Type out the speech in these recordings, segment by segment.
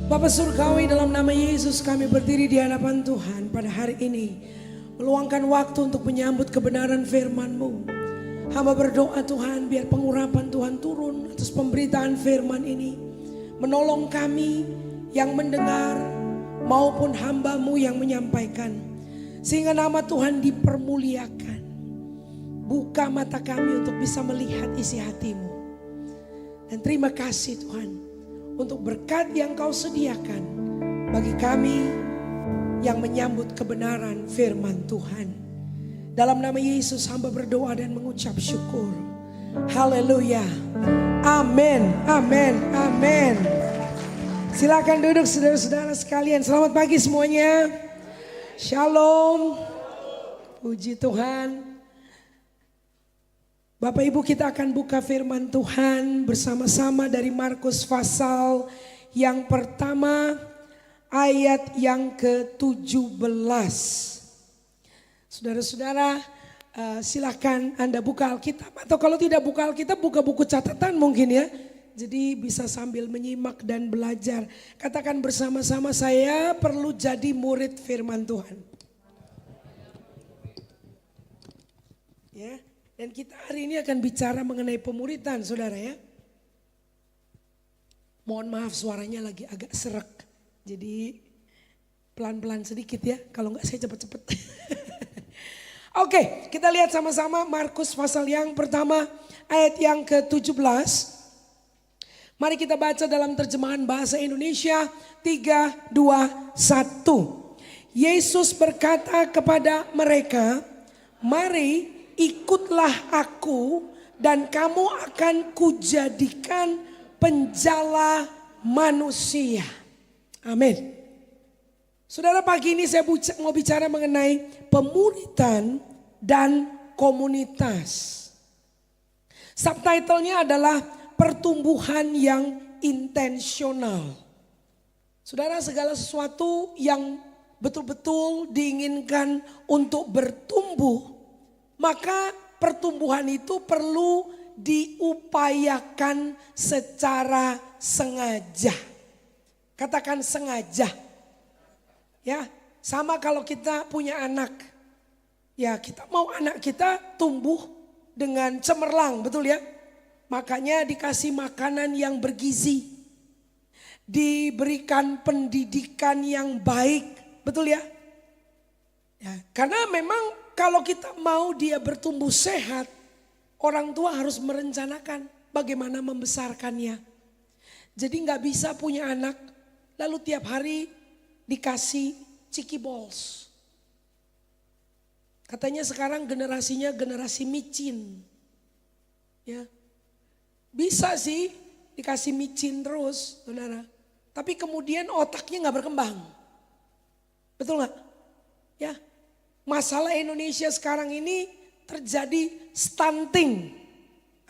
Bapa Surgawi, dalam nama Yesus kami berdiri di hadapan Tuhan pada hari ini, meluangkan waktu untuk menyambut kebenaran firman-Mu. Hamba berdoa Tuhan, biar pengurapan Tuhan turun atas pemberitaan firman ini, menolong kami yang mendengar maupun hamba-Mu yang menyampaikan, sehingga nama Tuhan dipermuliakan. Buka mata kami untuk bisa melihat isi hati-Mu. Dan terima kasih Tuhan untuk berkat yang Kau sediakan bagi kami yang menyambut kebenaran firman Tuhan. Dalam nama Yesus hamba berdoa dan mengucap syukur. Haleluya. Amin, amin, amin. Silakan duduk saudara-saudara sekalian. Selamat pagi semuanya. Shalom. Puji Tuhan. Bapak Ibu, kita akan buka firman Tuhan bersama-sama dari Markus pasal yang pertama ayat yang ke-17. Saudara-saudara, silakan Anda buka Alkitab, atau kalau tidak buka Alkitab, buka buku catatan mungkin ya. Jadi bisa sambil menyimak dan belajar. Katakan bersama-sama, saya perlu jadi murid firman Tuhan. Ya. Dan kita hari ini akan bicara mengenai pemuridan, saudara ya. Mohon maaf suaranya lagi agak serak. Jadi pelan-pelan sedikit ya, kalau enggak saya cepet-cepet. Oke, kita lihat sama-sama Markus pasal yang pertama ayat yang ke-17. Mari kita baca dalam terjemahan bahasa Indonesia 3, 2, 1. Yesus berkata kepada mereka, "Mari ikutlah aku dan kamu akan kujadikan penjala manusia." Amin. Saudara, pagi ini saya mau bicara mengenai pemuridan dan komunitas. Subtitlenya adalah pertumbuhan yang intensional. Saudara, segala sesuatu yang betul-betul diinginkan untuk bertumbuh, maka pertumbuhan itu perlu diupayakan secara sengaja. Katakan sengaja. Ya, sama kalau kita punya anak. Ya, kita mau anak kita tumbuh dengan cemerlang, betul ya? Makanya dikasih makanan yang bergizi. Diberikan pendidikan yang baik, betul ya? Ya, karena memang kalau kita mau dia bertumbuh sehat, orang tua harus merencanakan bagaimana membesarkannya. Jadi nggak bisa punya anak, lalu tiap hari dikasih Chiki Balls. Katanya sekarang generasinya generasi micin. Ya, bisa sih dikasih micin terus, saudara. Tapi kemudian otaknya nggak berkembang. Betul nggak? Ya. Masalah Indonesia sekarang ini terjadi stunting.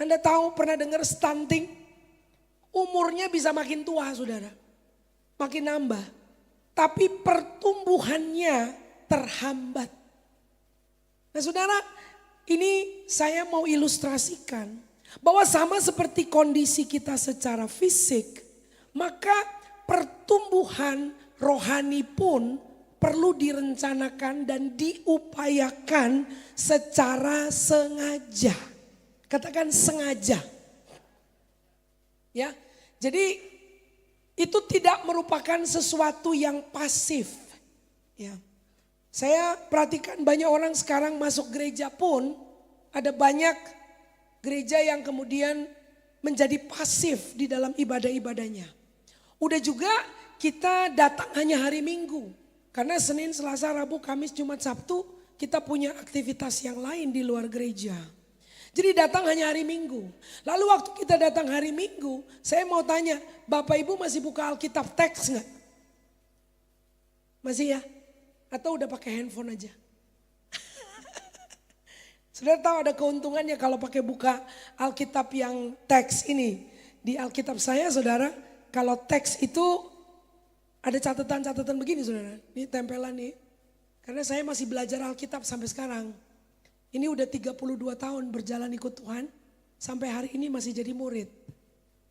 Anda tahu, pernah dengar stunting? Umurnya bisa makin tua saudara. Makin nambah. Tapi pertumbuhannya terhambat. Nah saudara, ini saya mau ilustrasikan bahwa sama seperti kondisi kita secara fisik, maka pertumbuhan rohani pun perlu direncanakan dan diupayakan secara sengaja. Katakan sengaja. Ya. Jadi itu tidak merupakan sesuatu yang pasif. Ya. Saya perhatikan banyak orang sekarang masuk gereja pun ada banyak gereja yang kemudian menjadi pasif di dalam ibadah-ibadahnya. Udah juga kita datang hanya hari Minggu. Karena Senin, Selasa, Rabu, Kamis, Jumat, Sabtu kita punya aktivitas yang lain di luar gereja. Jadi datang hanya hari Minggu. Lalu waktu kita datang hari Minggu, saya mau tanya, Bapak Ibu masih buka Alkitab teks nggak? Masih ya? Atau udah pakai handphone aja? Sudah tahu ada keuntungannya kalau pakai buka Alkitab yang teks ini. Di Alkitab saya saudara, kalau teks itu ada catatan-catatan begini saudara, ini tempelan nih. Karena saya masih belajar Alkitab sampai sekarang. Ini udah 32 tahun berjalan ikut Tuhan, sampai hari ini masih jadi murid.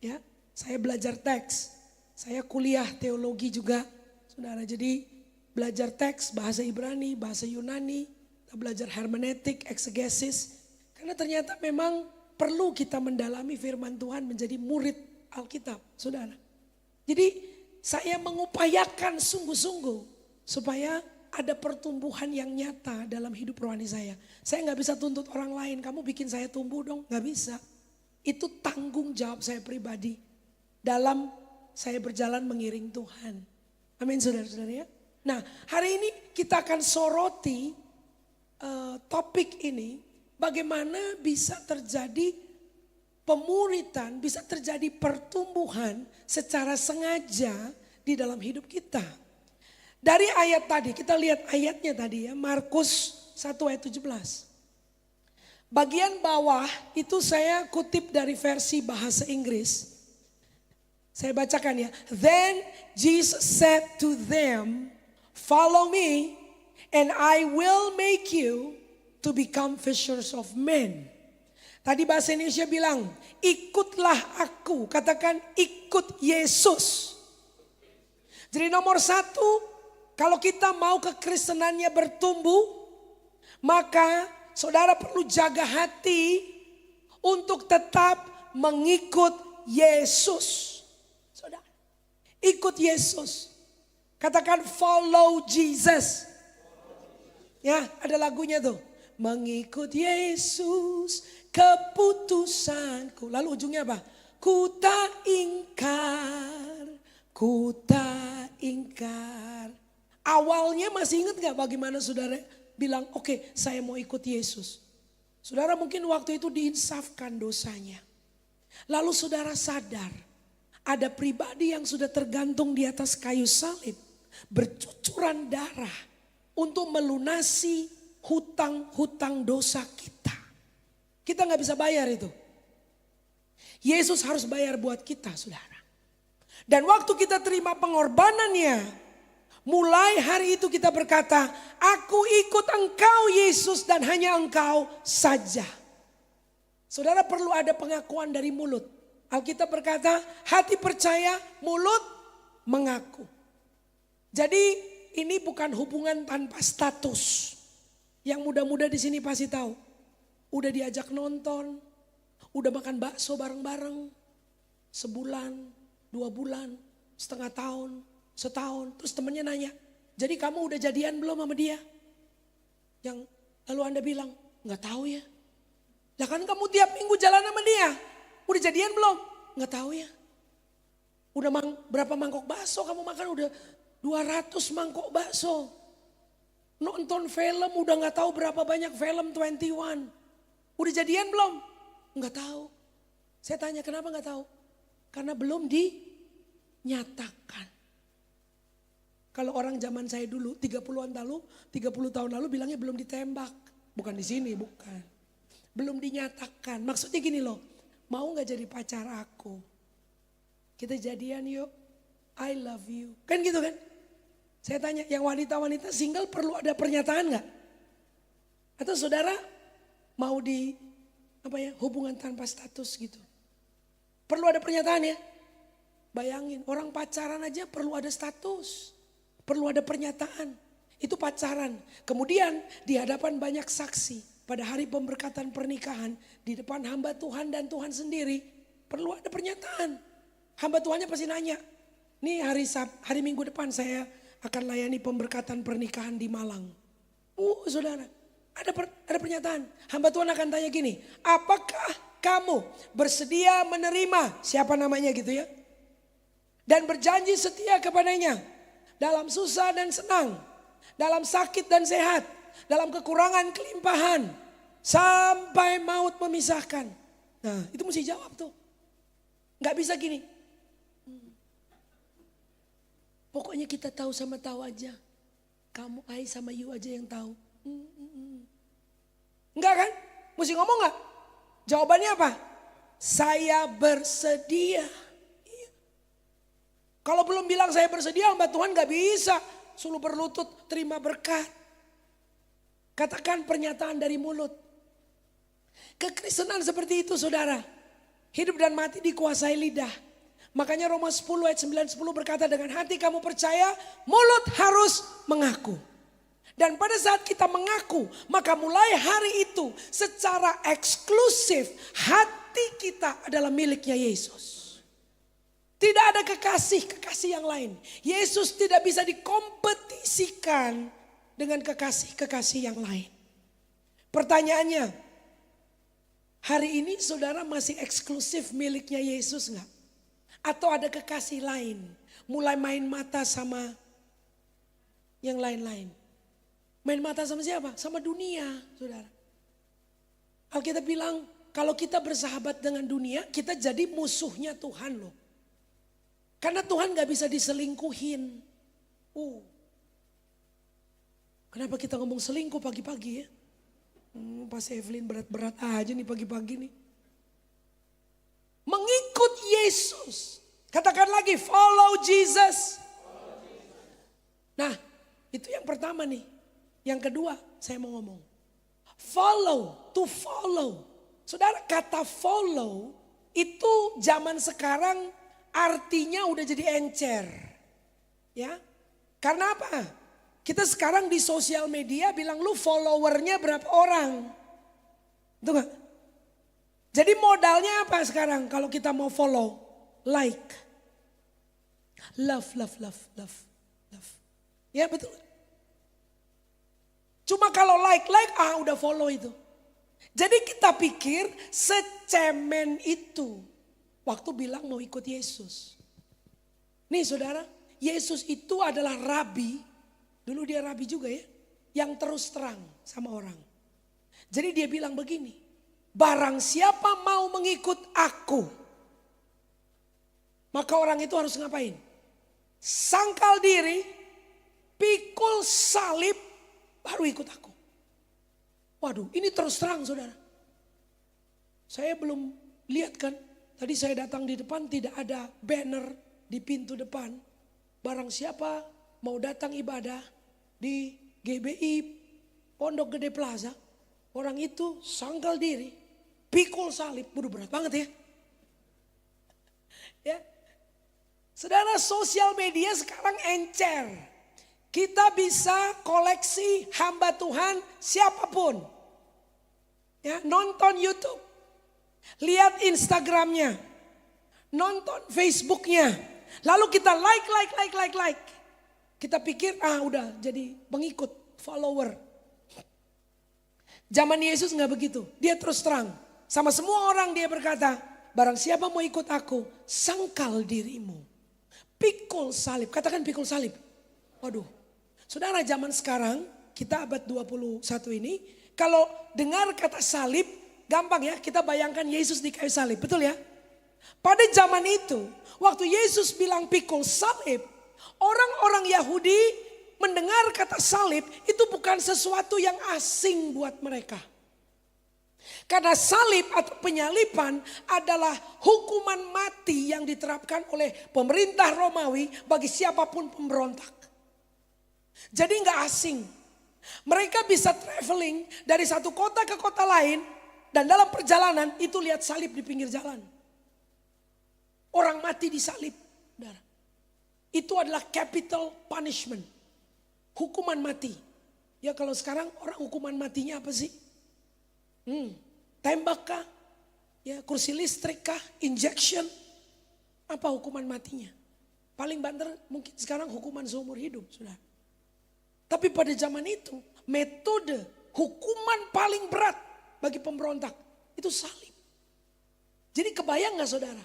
Ya, saya belajar teks. Saya kuliah teologi juga, saudara. Jadi belajar teks, bahasa Ibrani, bahasa Yunani, kita belajar hermeneutik, eksegesis. Karena ternyata memang perlu kita mendalami firman Tuhan menjadi murid Alkitab, saudara. Jadi saya mengupayakan sungguh-sungguh supaya ada pertumbuhan yang nyata dalam hidup rohani saya. Saya nggak bisa tuntut orang lain, kamu bikin saya tumbuh dong, nggak bisa. Itu tanggung jawab saya pribadi dalam saya berjalan mengiring Tuhan. Amin saudara-saudara ya. Nah hari ini kita akan soroti topik ini. Bagaimana bisa terjadi pemuritan, bisa terjadi pertumbuhan secara sengaja di dalam hidup kita. Dari ayat tadi, kita lihat ayatnya tadi ya, Markus 1 ayat 17. Bagian bawah itu saya kutip dari versi bahasa Inggris. Saya bacakan ya. Then Jesus said to them, follow me and I will make you to become fishers of men. Tadi bahasa Indonesia bilang, ikutlah aku. Katakan ikut Yesus. Jadi nomor satu, kalau kita mau kekristenannya bertumbuh, maka saudara perlu jaga hati untuk tetap mengikut Yesus. Saudara, ikut Yesus. Katakan follow Jesus. Ya, ada lagunya tuh. Mengikut Yesus keputusanku. Lalu ujungnya apa? Ku tak ingkar, ku tak ingkar. Awalnya masih ingat gak bagaimana saudara bilang oke, saya mau ikut Yesus. Saudara mungkin waktu itu diinsafkan dosanya. Lalu saudara sadar ada pribadi yang sudah tergantung di atas kayu salib. Bercucuran darah untuk melunasi hutang-hutang dosa kita. Kita gak bisa bayar itu. Yesus harus bayar buat kita saudara. Dan waktu kita terima pengorbanannya, mulai hari itu kita berkata, aku ikut engkau Yesus dan hanya engkau saja. Saudara perlu ada pengakuan dari mulut. Alkitab berkata, hati percaya, mulut mengaku. Jadi ini bukan hubungan tanpa status. Yang muda-muda di sini pasti tahu. Udah diajak nonton, udah makan bakso bareng-bareng. Sebulan, 2 bulan, setengah tahun, setahun. Terus temennya nanya, jadi kamu udah jadian belum sama dia? Yang lalu Anda bilang, gak tahu ya. Lah kan kamu tiap minggu jalan sama dia. Udah jadian belum? Gak tahu ya. Udah berapa mangkok bakso kamu makan? Udah 200 mangkok bakso. Nonton film udah gak tahu berapa banyak film 21. Udah jadian belum? Gak tahu. Saya tanya kenapa gak tahu? Karena belum dinyatakan. Kalau orang zaman saya dulu 30 tahun lalu bilangnya belum ditembak. Bukan di sini, bukan. Belum dinyatakan. Maksudnya gini loh, mau gak jadi pacar aku? Kita jadian yuk, I love you. Kan gitu kan? Saya tanya, yang wanita-wanita single perlu ada pernyataan gak? Atau saudara mau hubungan tanpa status gitu? Perlu ada pernyataan ya? Bayangin, orang pacaran aja perlu ada status. Perlu ada pernyataan. Itu pacaran. Kemudian di hadapan banyak saksi. Pada hari pemberkatan pernikahan. Di depan hamba Tuhan dan Tuhan sendiri. Perlu ada pernyataan. Hamba Tuhannya pasti nanya. Nih hari Minggu depan saya akan layani pemberkatan pernikahan di Malang. Saudara. Ada pernyataan. Hamba Tuhan akan tanya gini. Apakah kamu bersedia menerima. Siapa namanya gitu ya. Dan berjanji setia kepadanya. Dalam susah dan senang. Dalam sakit dan sehat. Dalam kekurangan kelimpahan. Sampai maut memisahkan. Nah itu mesti jawab tuh. Gak bisa gini. Pokoknya kita tahu sama tahu aja. Kamu, I sama you aja yang tahu. Enggak kan? Mesti ngomong gak? Jawabannya apa? Saya bersedia. Kalau belum bilang saya bersedia, hamba Tuhan gak bisa. Suluh berlutut terima berkat. Katakan pernyataan dari mulut. Kekristenan seperti itu saudara. Hidup dan mati dikuasai lidah. Makanya Roma 10 ayat 9-10 berkata dengan hati kamu percaya, mulut harus mengaku. Dan pada saat kita mengaku, maka mulai hari itu secara eksklusif hati kita adalah miliknya Yesus. Tidak ada kekasih yang lain. Yesus tidak bisa dikompetisikan dengan kekasih yang lain. Pertanyaannya, hari ini saudara masih eksklusif miliknya Yesus enggak? Atau ada kekasih lain, mulai main mata sama yang lain-lain? Main mata sama siapa? Sama dunia, saudara. Alkitab bilang, kalau kita bersahabat dengan dunia, kita jadi musuhnya Tuhan loh. Karena Tuhan gak bisa diselingkuhin. Kenapa kita ngomong selingkuh pagi-pagi ya? Pas Evelyn berat-berat aja nih pagi-pagi nih. Mengikut Yesus. Katakan lagi, follow Jesus. Nah, itu yang pertama nih. Yang kedua, saya mau ngomong. Follow, to follow. Saudara, kata follow itu zaman sekarang artinya udah jadi encer. Ya. Karena apa? Kita sekarang di sosial media bilang lu followernya berapa orang. Betul gak? Jadi modalnya apa sekarang kalau kita mau follow? Like. Love. Ya betul. Cuma kalau like udah follow itu. Jadi kita pikir secemen itu waktu bilang mau ikut Yesus. Nih saudara, Yesus itu adalah rabi. Dulu dia rabi juga ya. Yang terus terang sama orang. Jadi dia bilang begini. Barang siapa mau mengikut aku. Maka orang itu harus ngapain? Sangkal diri, pikul salib, baru ikut aku. Waduh, ini terus terang saudara. Saya belum lihat kan. Tadi saya datang di depan tidak ada banner di pintu depan. Barang siapa mau datang ibadah di GBI Pondok Gede Plaza. Orang itu sangkal diri, pikul salib. Waduh berat banget ya. Ya. Saudara, sosial media sekarang encer. Kita bisa koleksi hamba Tuhan siapapun. Ya, nonton YouTube. Lihat Instagramnya. Nonton Facebooknya. Lalu kita like. Kita pikir udah jadi pengikut, follower. Zaman Yesus gak begitu. Dia terus terang. Sama semua orang dia berkata, barang siapa mau ikut aku, sangkal dirimu. Pikul salib. Katakan pikul salib. Waduh. Saudara, zaman sekarang, kita abad 21 ini, kalau dengar kata salib, gampang ya, kita bayangkan Yesus di kayu salib, betul ya? Pada zaman itu, waktu Yesus bilang pikul salib, orang-orang Yahudi mendengar kata salib, itu bukan sesuatu yang asing buat mereka. Karena salib atau penyaliban adalah hukuman mati yang diterapkan oleh pemerintah Romawi bagi siapapun pemberontak. Jadi nggak asing. Mereka bisa traveling dari satu kota ke kota lain. Dan dalam perjalanan itu lihat salib di pinggir jalan. Orang mati disalib. Itu adalah capital punishment. Hukuman mati. Ya kalau sekarang orang hukuman matinya apa sih? Tembak kah? Ya, kursi listrik kah? Injection? Apa hukuman matinya? Paling banter mungkin sekarang hukuman seumur hidup. Sudah. Tapi pada zaman itu metode hukuman paling berat bagi pemberontak itu salib. Jadi kebayang gak saudara?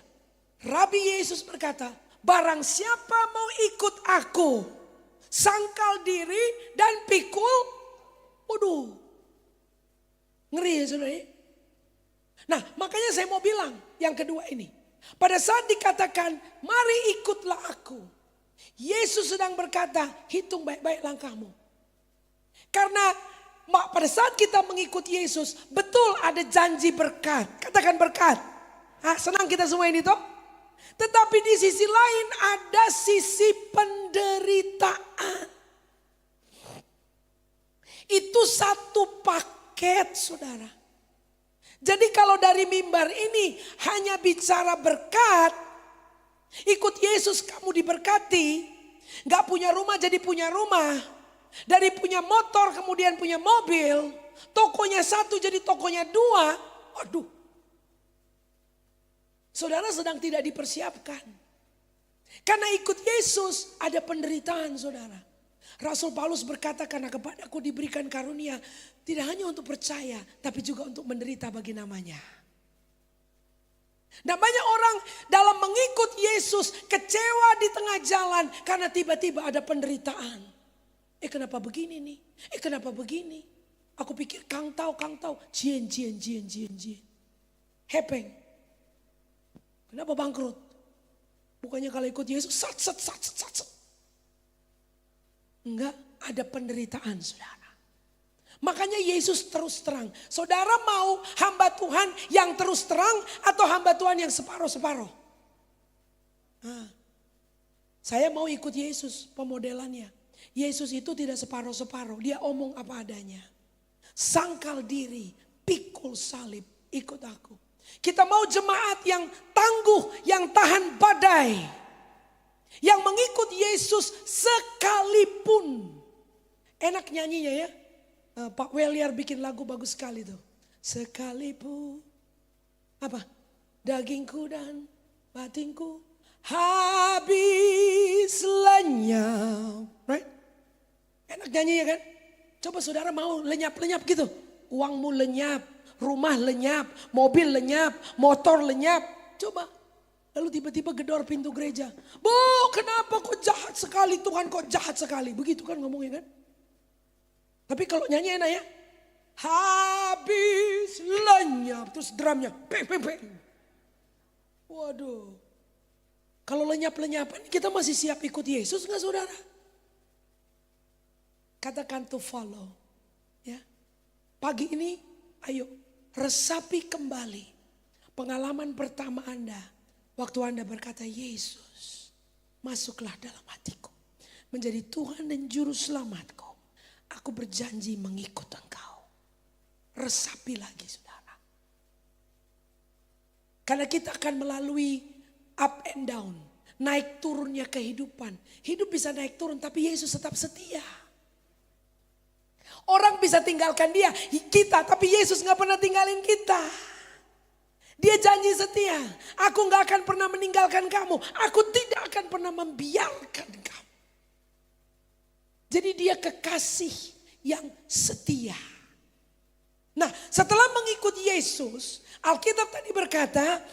Rabi Yesus berkata, barang siapa mau ikut aku, sangkal diri dan pikul. Waduh, ngeri ya saudara. Nah makanya saya mau bilang yang kedua ini. Pada saat dikatakan mari ikutlah aku. Yesus sedang berkata, hitung baik-baik langkahmu. Karena pada saat kita mengikut Yesus, betul ada janji berkat. Katakan berkat. Senang kita semua ini toh. Tetapi di sisi lain ada sisi penderitaan. Itu satu paket saudara. Jadi kalau dari mimbar ini hanya bicara berkat, Ikut Yesus kamu diberkati. Gak punya rumah jadi punya rumah. Dari punya motor kemudian punya mobil. Tokonya satu jadi tokonya dua. Waduh. Saudara sedang tidak dipersiapkan. Karena ikut Yesus ada penderitaan saudara. Rasul Paulus berkata karena kepadaku diberikan karunia. Tidak hanya untuk percaya tapi juga untuk menderita bagi namanya. Dan banyak orang dalam mengikut Yesus kecewa di tengah jalan karena tiba-tiba ada penderitaan. Kenapa begini nih? Kenapa begini? Aku pikir kang tahu, jien. Hepeng. Kenapa bangkrut? Bukannya kalau ikut Yesus, sat. Enggak, ada penderitaan saudara. Makanya Yesus terus terang. Saudara mau hamba Tuhan yang terus terang atau hamba Tuhan yang separuh-separuh? Saya mau ikut Yesus pemodelannya. Yesus itu tidak separuh-separuh. Dia omong apa adanya. Sangkal diri, pikul salib, ikut aku. Kita mau jemaat yang tangguh, yang tahan badai. Yang mengikut Yesus sekalipun. Enak nyanyinya ya. Pak Weliar bikin lagu bagus sekali tuh. Sekalipun apa? Dagingku dan batinku habis lenyap. Right? Enak nyanyi ya kan? Coba saudara mau lenyap-lenyap gitu. Uangmu lenyap, rumah lenyap, mobil lenyap, motor lenyap. Coba. Lalu tiba-tiba gedor pintu gereja. Bu, kenapa kok jahat sekali Tuhan, kok jahat sekali. Begitu kan ngomongnya kan? Tapi kalau nyanyi enak ya. Habis lenyap. Terus drumnya. Peng. Waduh. Kalau lenyap-lenyapan kita masih siap ikut Yesus gak saudara? Katakan to follow. Ya. Pagi ini ayo resapi kembali pengalaman pertama Anda. Waktu Anda berkata Yesus masuklah dalam hatiku. Menjadi Tuhan dan Juru Selamatku. Aku berjanji mengikut Engkau. Resapi lagi saudara. Karena kita akan melalui up and down. Naik turunnya kehidupan. Hidup bisa naik turun tapi Yesus tetap setia. Orang bisa tinggalkan kita tapi Yesus gak pernah tinggalin kita. Dia janji setia. Aku gak akan pernah meninggalkan kamu. Aku tidak akan pernah membiarkan kamu. Jadi dia kekasih yang setia. Nah setelah mengikuti Yesus, Alkitab tadi berkata,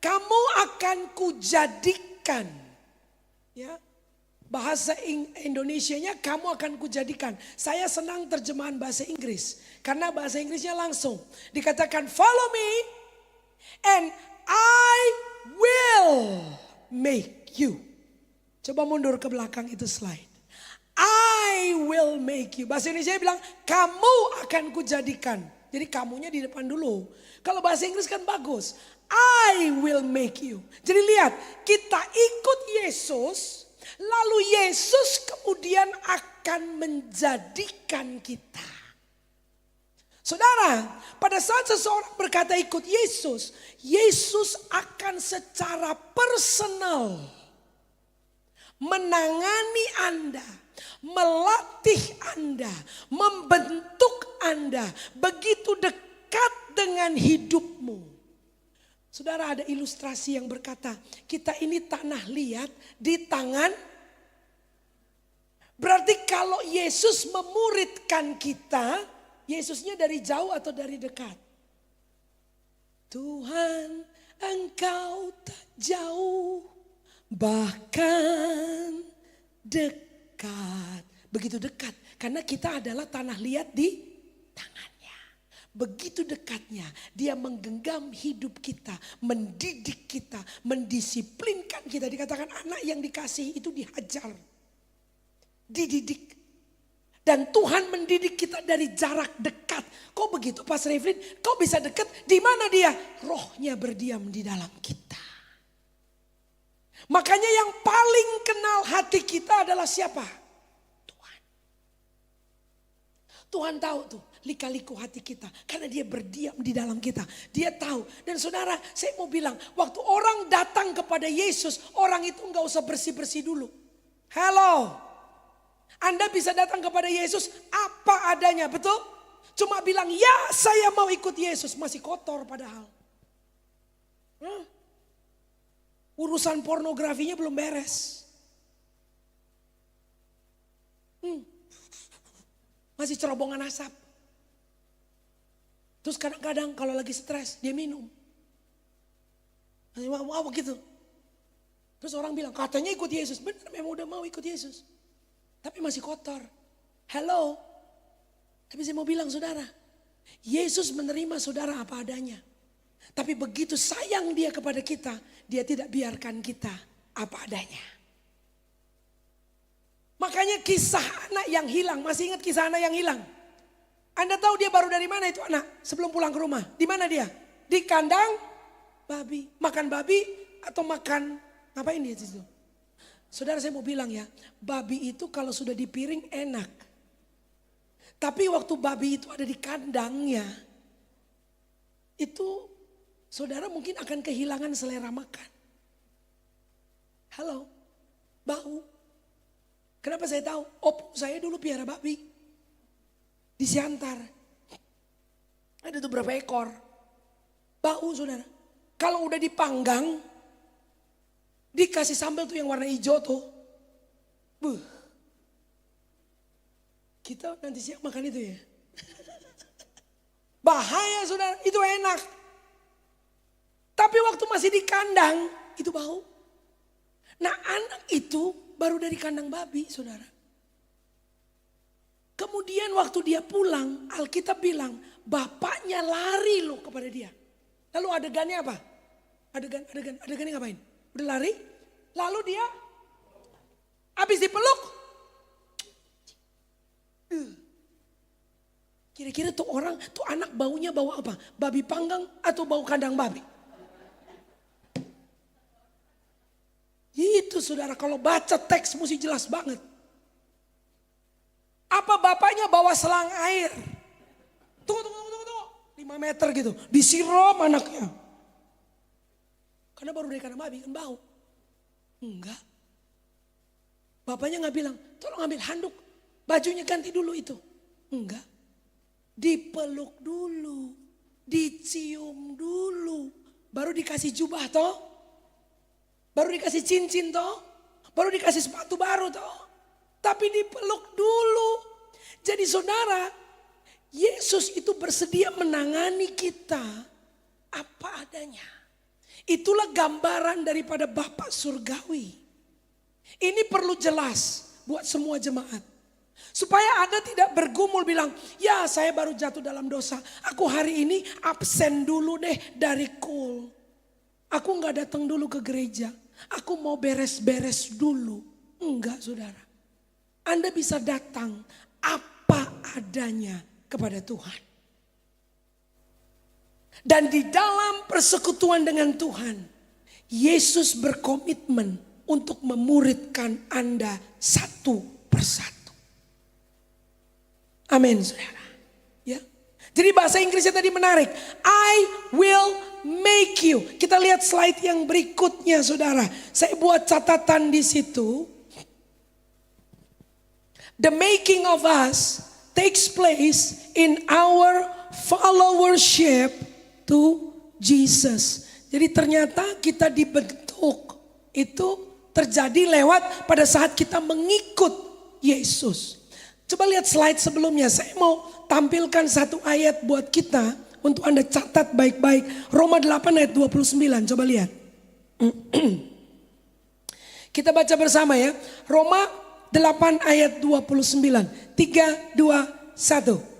kamu akan kujadikan. Ya, bahasa Indonesianya kamu akan kujadikan. Saya senang terjemahan bahasa Inggris. Karena bahasa Inggrisnya langsung. Dikatakan follow me and I will make you. Coba mundur ke belakang itu slide. I will make you. Bahasa Indonesia bilang kamu akan kujadikan. Jadi kamunya di depan dulu. Kalau bahasa Inggris kan bagus. I will make you. Jadi lihat kita ikut Yesus. Lalu Yesus kemudian akan menjadikan kita. Saudara, pada saat seseorang berkata ikut Yesus. Yesus akan secara personal menangani Anda. Melatih Anda, membentuk Anda begitu dekat dengan hidupmu. Saudara ada ilustrasi yang berkata, kita ini tanah liat di tangan. Berarti kalau Yesus memuridkan kita, Yesusnya dari jauh atau dari dekat? Tuhan, Engkau tak jauh, bahkan dekat. Begitu dekat karena kita adalah tanah liat di tangannya. Begitu dekatnya dia menggenggam hidup kita, mendidik kita, mendisiplinkan kita. Dikatakan anak yang dikasihi itu dihajar, dididik. Dan Tuhan mendidik kita dari jarak dekat. Kok begitu Pas Revlin? Kok bisa dekat? Di mana dia? Rohnya berdiam di dalam kita. Makanya yang paling kenal hati kita adalah siapa? Tuhan. Tuhan tahu tuh lika-liku hati kita. Karena dia berdiam di dalam kita. Dia tahu. Dan saudara, saya mau bilang, waktu orang datang kepada Yesus, orang itu enggak usah bersih-bersih dulu. Halo. Anda bisa datang kepada Yesus apa adanya, betul? Cuma bilang, ya saya mau ikut Yesus. Masih kotor padahal. Urusan pornografinya belum beres. Masih cerobongan asap. Terus kadang-kadang kalau lagi stres dia minum. Wow begitu. Terus orang bilang katanya ikut Yesus. Benar memang udah mau ikut Yesus. Tapi masih kotor. Hello. Tapi saya mau bilang saudara. Yesus menerima saudara apa adanya. Tapi begitu sayang dia kepada kita. Dia tidak biarkan kita apa adanya. Makanya kisah anak yang hilang. Masih ingat kisah anak yang hilang? Anda tahu dia baru dari mana itu anak? Sebelum pulang ke rumah. Di mana dia? Di kandang babi. Makan babi atau makan ngapain dia di situ? Saudara saya mau bilang ya. Babi itu kalau sudah di piring enak. Tapi waktu babi itu ada di kandangnya. Itu saudara mungkin akan kehilangan selera makan. Halo. Bau. Kenapa saya tahu? Opung saya dulu piara babi. Di Siantar. Ada tuh berapa ekor. Bau saudara. Kalau udah dipanggang. Dikasih sambal tuh yang warna hijau tuh. Kita nanti siap makan itu ya. Bahaya saudara. Itu enak. Tapi waktu masih di kandang. Itu bau. Nah anak itu baru dari kandang babi saudara. Kemudian waktu dia pulang, Alkitab bilang bapaknya lari loh kepada dia. Lalu adegannya apa? Adegannya ngapain? Udah lari, lalu dia habis dipeluk. Kira-kira tuh orang, tuh anak baunya bau apa? Babi panggang atau bau kandang babi? Itu saudara kalau baca teks mesti jelas banget. Apa bapaknya bawa selang air. Tunggu. 5 meter gitu. Disiram anaknya. Karena baru dari kandang babi kan bau. Enggak. Bapaknya gak bilang tolong ambil handuk. Bajunya ganti dulu itu. Enggak. Dipeluk dulu. Dicium dulu. Baru dikasih jubah toh. Baru dikasih cincin toh. Baru dikasih sepatu baru toh. Tapi dipeluk dulu. Jadi saudara, Yesus itu bersedia menangani kita apa adanya. Itulah gambaran daripada Bapa Surgawi. Ini perlu jelas buat semua jemaat. Supaya Anda tidak bergumul bilang, ya saya baru jatuh dalam dosa. Aku hari ini absen dulu deh dari kul. Aku gak datang dulu ke gereja. Aku mau beres-beres dulu. Enggak saudara. Anda bisa datang apa adanya kepada Tuhan. Dan di dalam persekutuan dengan Tuhan, Yesus berkomitmen untuk memuridkan Anda satu persatu. Amin saudara. Ya. Jadi bahasa Inggrisnya tadi menarik. I will make you. Kita lihat slide yang berikutnya saudara. Saya buat catatan di situ. The making of us takes place in our followership to Jesus. Jadi ternyata kita dibentuk itu terjadi lewat pada saat kita mengikut Yesus. Coba lihat slide sebelumnya. Saya mau tampilkan satu ayat buat kita untuk Anda catat baik-baik. Roma 8 ayat 29. Coba lihat. Kita baca bersama ya. Roma 8 ayat 29. 3, 2, 1.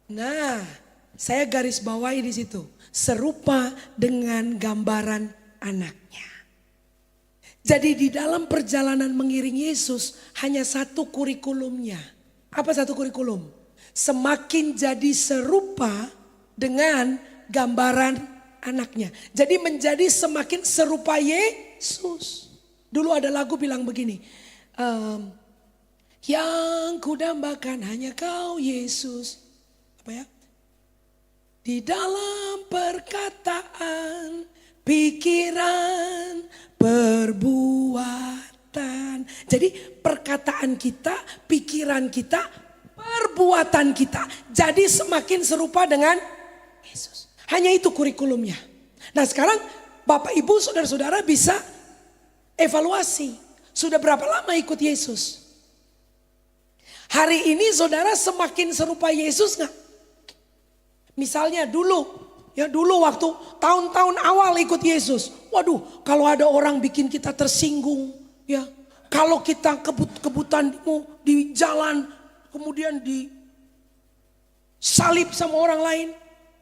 Nah, saya garis bawahi di situ. Serupa dengan gambaran anaknya. Jadi di dalam perjalanan mengiring Yesus hanya satu kurikulumnya. Apa satu kurikulum? Semakin jadi serupa dengan gambaran anaknya. Jadi menjadi semakin serupa Yesus. Dulu ada lagu bilang begini. Yang kudambakan hanya kau Yesus. Apa ya? Di dalam perkataan, pikiran, perbuatan. Jadi perkataan kita, pikiran kita, perbuatan kita jadi semakin serupa dengan Yesus. Hanya itu kurikulumnya. Nah sekarang Bapak Ibu saudara-saudara bisa evaluasi. Sudah berapa lama ikut Yesus? Hari ini saudara semakin serupa Yesus gak? Misalnya dulu waktu tahun-tahun awal ikut Yesus. Waduh, kalau ada orang bikin kita tersinggung, ya. Kalau kita kebutan di jalan, kemudian disalib sama orang lain.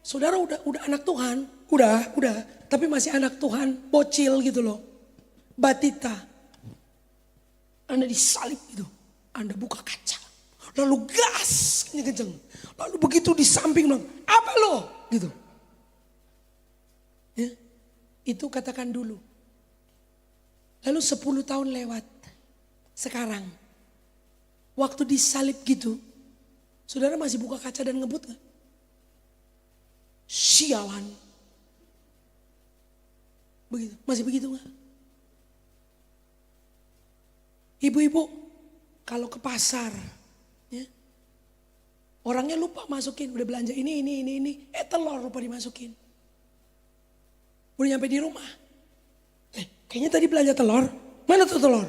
Saudara udah anak Tuhan, udah, tapi masih anak Tuhan, bocil gitu loh. Batita. Anda disalib gitu, Anda buka kaca. Lalu gas kenceng. Lalu begitu di samping bilang, apa lo? Gitu. Ya, itu katakan dulu. Lalu 10 tahun lewat. Sekarang. Waktu disalib gitu. Saudara masih buka kaca dan ngebut gak? Sialan. Begitu. Masih begitu gak? Ibu-ibu. Kalau ke pasar. Ya, orangnya lupa masukin. Udah belanja ini. Telur lupa dimasukin. Udah nyampe di rumah. Kayaknya tadi belanja telur. Mana tuh telur?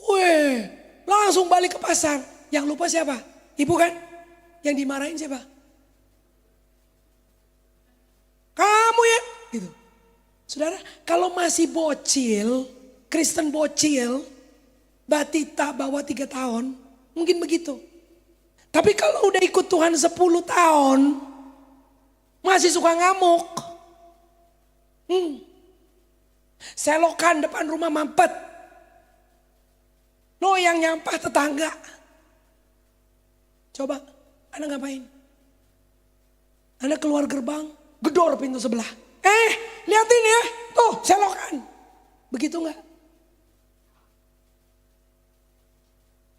Weh, langsung balik ke pasar. Yang lupa siapa? Ibu kan? Yang dimarahin siapa? Kamu ya? Gitu. Saudara, kalau masih bocil, Kristen bocil, batita bawah 3 tahun, mungkin begitu. Tapi kalau udah ikut Tuhan 10 tahun, masih suka ngamuk. Selokan depan rumah mampet. No, yang nyampah tetangga. Coba, Anda ngapain? Anda keluar gerbang, gedor pintu sebelah. Liatin ya, tuh selokan. Begitu enggak?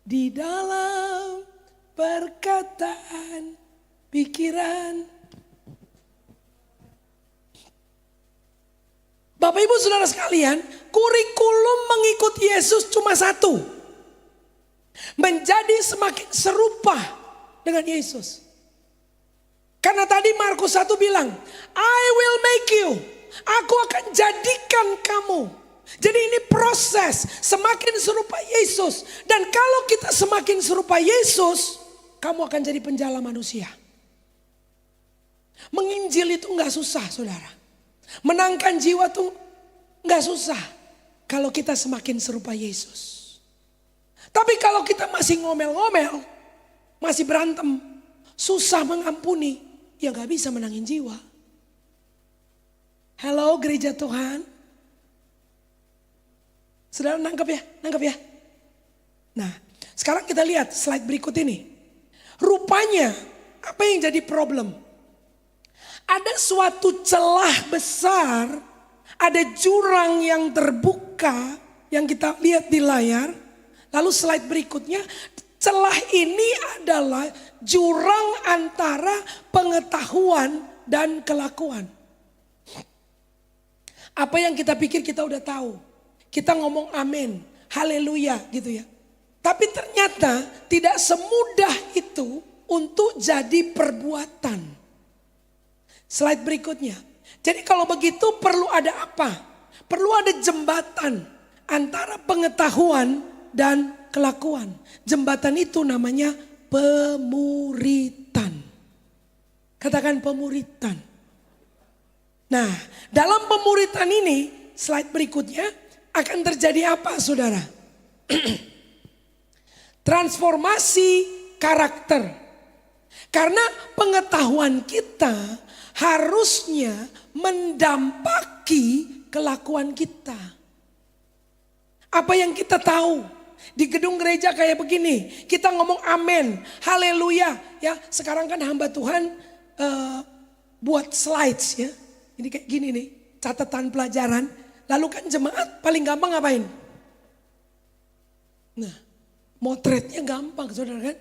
Di dalam perkataan, pikiran. Bapak Ibu Saudara sekalian, kurikulum mengikut Yesus cuma satu. Menjadi semakin serupa dengan Yesus. Karena tadi Markus 1 bilang, I will make you. Aku akan jadikan kamu. Jadi ini proses semakin serupa Yesus. Dan kalau kita semakin serupa Yesus, kamu akan jadi penjala manusia. Menginjil itu gak susah saudara. Menangkan jiwa tuh gak susah. Kalau kita semakin serupa Yesus. Tapi kalau kita masih ngomel-ngomel, masih berantem, susah mengampuni, ya gak bisa menangin jiwa. Halo gereja Tuhan. Saudara nangkep ya? Nah, sekarang kita lihat slide berikut ini. Rupanya, apa yang jadi problem? Ada suatu celah besar, ada jurang yang terbuka, yang kita lihat di layar. Lalu slide berikutnya, celah ini adalah jurang antara pengetahuan dan kelakuan. Apa yang kita pikir kita udah tahu. Kita ngomong amin, haleluya gitu ya. Tapi ternyata tidak semudah itu untuk jadi perbuatan. Slide berikutnya. Jadi kalau begitu perlu ada apa? Perlu ada jembatan antara pengetahuan dan kelakuan. Jembatan itu namanya pemuritan. Katakan pemuritan. Nah, dalam pemuritan ini, slide berikutnya akan terjadi apa saudara? Transformasi karakter. Karena pengetahuan kita harusnya mendampaki kelakuan kita. Apa yang kita tahu, Di gedung gereja kayak begini, kita ngomong amin, haleluya. Ya, sekarang kan hamba Tuhan buat slides ya. Ini kayak gini nih, catatan pelajaran. Lalu kan jemaat paling gampang ngapain? Nah, motretnya gampang saudara kan.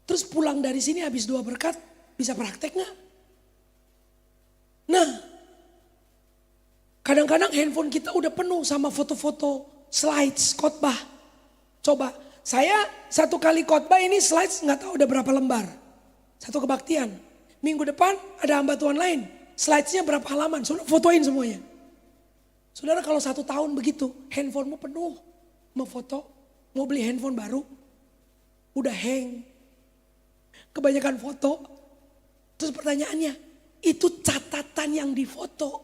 Terus pulang dari sini habis 2 berkat, bisa praktek gak? Nah, kadang-kadang handphone kita udah penuh sama foto-foto slides khotbah. Coba, saya 1 kali khotbah ini slides gak tahu udah berapa lembar. 1 kebaktian. Minggu depan ada hamba Tuhan lain. Slidesnya berapa halaman, saudara fotoin semuanya. Saudara kalau 1 tahun begitu, handphonemu penuh. Mau foto, mau beli handphone baru, udah hang. Kebanyakan foto. Terus pertanyaannya, itu catatan yang difoto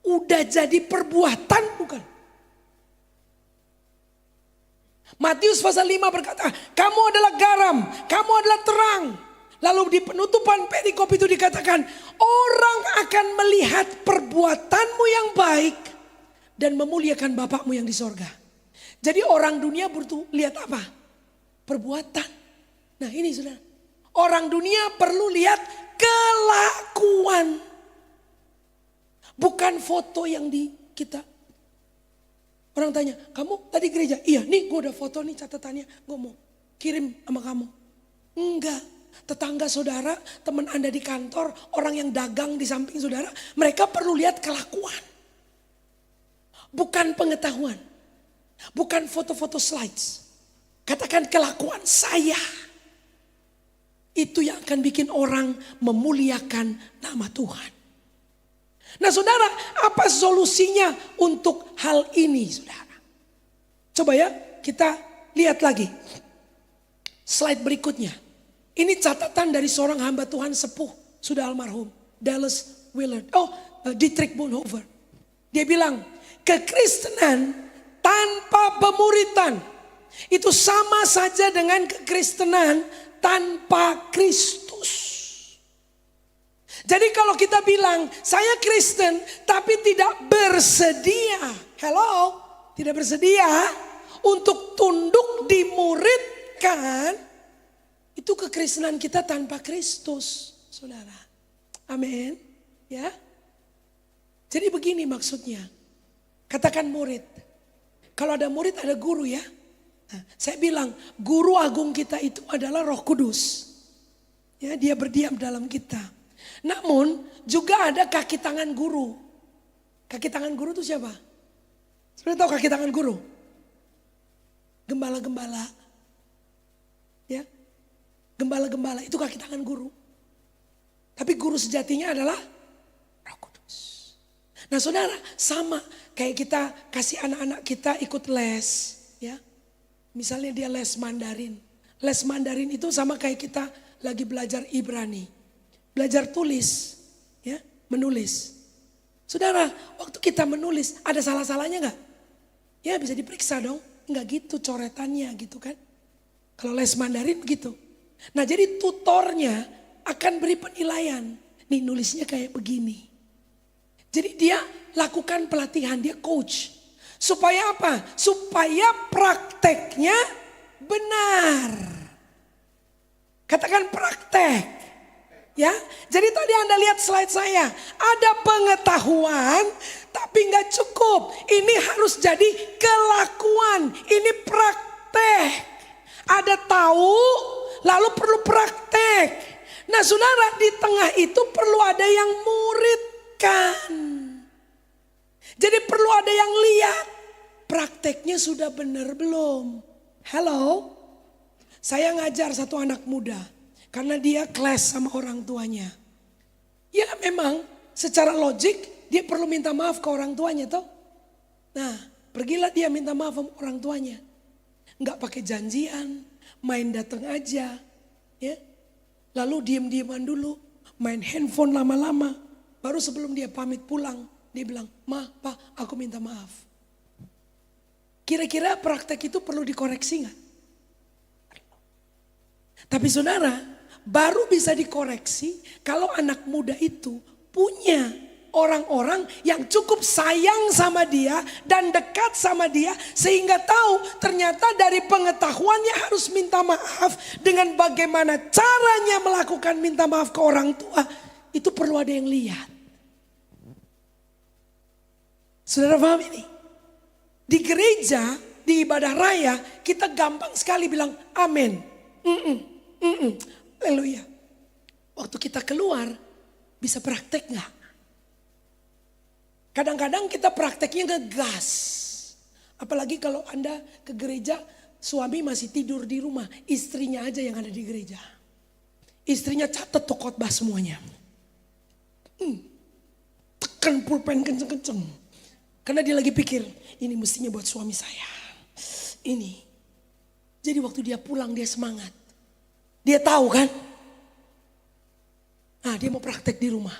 udah jadi perbuatan bukan? Matius pasal 5 berkata, kamu adalah garam, kamu adalah terang. Lalu di penutupan perikop itu dikatakan, orang akan melihat perbuatanmu yang baik dan memuliakan Bapakmu yang di sorga. Jadi orang dunia butuh lihat apa? Perbuatan. Nah ini saudara, orang dunia perlu lihat kelakuan. Bukan foto yang di kita. Orang tanya, kamu tadi gereja? Iya, nih gue udah foto nih catatannya. Gue mau kirim sama kamu. Enggak, tetangga saudara, teman Anda di kantor, orang yang dagang di samping saudara. Mereka perlu lihat kelakuan. Bukan pengetahuan. Bukan foto-foto slides. Katakan kelakuan saya. Itu yang akan bikin orang memuliakan nama Tuhan. Nah saudara, apa solusinya untuk hal ini saudara? Coba ya kita lihat lagi. Slide berikutnya. Ini catatan dari seorang hamba Tuhan sepuh. Sudah almarhum. Dallas Willard. Dietrich Bonhoeffer. Dia bilang, kekristenan tanpa pemuritan itu sama saja dengan kekristenan tanpa Kristus. Jadi kalau kita bilang saya Kristen tapi tidak bersedia, hello, tidak bersedia untuk tunduk dimuridkan, itu kekristenan kita tanpa Kristus, saudara. Amin, ya. Jadi begini maksudnya, katakan murid. Kalau ada murid ada guru ya. Nah, saya bilang guru agung kita itu adalah Roh Kudus. Ya, dia berdiam dalam kita. Namun juga ada kaki tangan guru. Kaki tangan guru itu siapa? Sudah tahu kaki tangan guru? Gembala-gembala. Ya. Gembala-gembala itu kaki tangan guru. Tapi guru sejatinya adalah Roh Kudus. Nah saudara, sama kayak kita kasih anak-anak kita ikut les. Ya. Misalnya dia les Mandarin. Les Mandarin itu sama kayak kita lagi belajar Ibrani. Belajar tulis, ya, menulis. Saudara, waktu kita menulis ada salah-salahnya nggak? Ya bisa diperiksa dong. Nggak gitu coretannya gitu kan. Kalau les Mandarin begitu. Nah jadi tutornya akan beri penilaian. Nih nulisnya kayak begini. Jadi dia lakukan pelatihan, dia coach. Supaya apa? Supaya prakteknya benar. Katakan praktek. Ya, jadi tadi Anda lihat slide saya, ada pengetahuan tapi nggak cukup. Ini harus jadi kelakuan, ini praktek. Ada tahu, lalu perlu praktek. Nah saudara, di tengah itu perlu ada yang muridkan. Jadi perlu ada yang lihat, prakteknya sudah benar belum? Halo, saya ngajar satu anak muda. Karena dia kelas sama orang tuanya. Ya memang secara logik dia perlu minta maaf ke orang tuanya toh. Nah pergilah dia minta maaf sama orang tuanya. Enggak pakai janjian, main datang aja. Ya. Lalu diem-dieman dulu, main handphone lama-lama. Baru sebelum dia pamit pulang, dia bilang, "Ma, Pa, aku minta maaf." Kira-kira praktek itu perlu dikoreksi gak? Tapi saudara, baru bisa dikoreksi kalau anak muda itu punya orang-orang yang cukup sayang sama dia dan dekat sama dia sehingga tahu ternyata dari pengetahuannya harus minta maaf dengan bagaimana caranya melakukan minta maaf ke orang tua. Itu perlu ada yang lihat. Saudara paham ini? Di gereja, di ibadah raya kita gampang sekali bilang amin. Haleluya. Waktu kita keluar bisa praktek gak? Kadang-kadang kita prakteknya ngegas. Apalagi kalau Anda ke gereja, suami masih tidur di rumah, istrinya aja yang ada di gereja. Istrinya catat tuh khotbah semuanya. Tekan pulpen kenceng-kenceng. Karena dia lagi pikir, ini mestinya buat suami saya. Ini. Jadi waktu dia pulang dia semangat. Dia tahu kan? Nah dia mau praktek di rumah.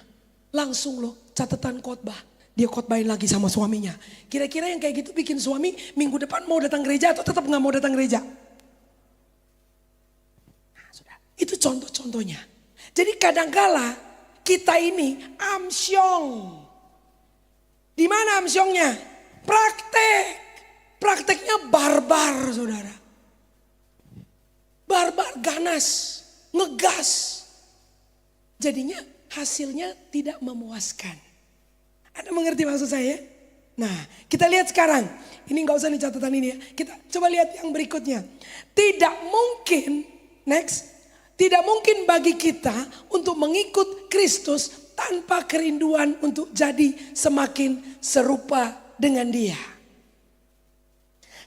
Langsung loh catatan khotbah. Dia khotbahin lagi sama suaminya. Kira-kira yang kayak gitu bikin suami minggu depan mau datang gereja atau tetap gak mau datang gereja? Nah, sudah. Itu contoh-contohnya. Jadi kadangkala kita ini amsyong. Di mana amsyongnya? Praktek. Prakteknya barbar saudara. Barbar, ganas, ngegas. Jadinya hasilnya tidak memuaskan. Anda mengerti maksud saya? Nah kita lihat sekarang. Ini gak usah nih catatan ini ya. Kita coba lihat yang berikutnya. Tidak mungkin, next. Tidak mungkin bagi kita untuk mengikut Kristus tanpa kerinduan untuk jadi semakin serupa dengan dia.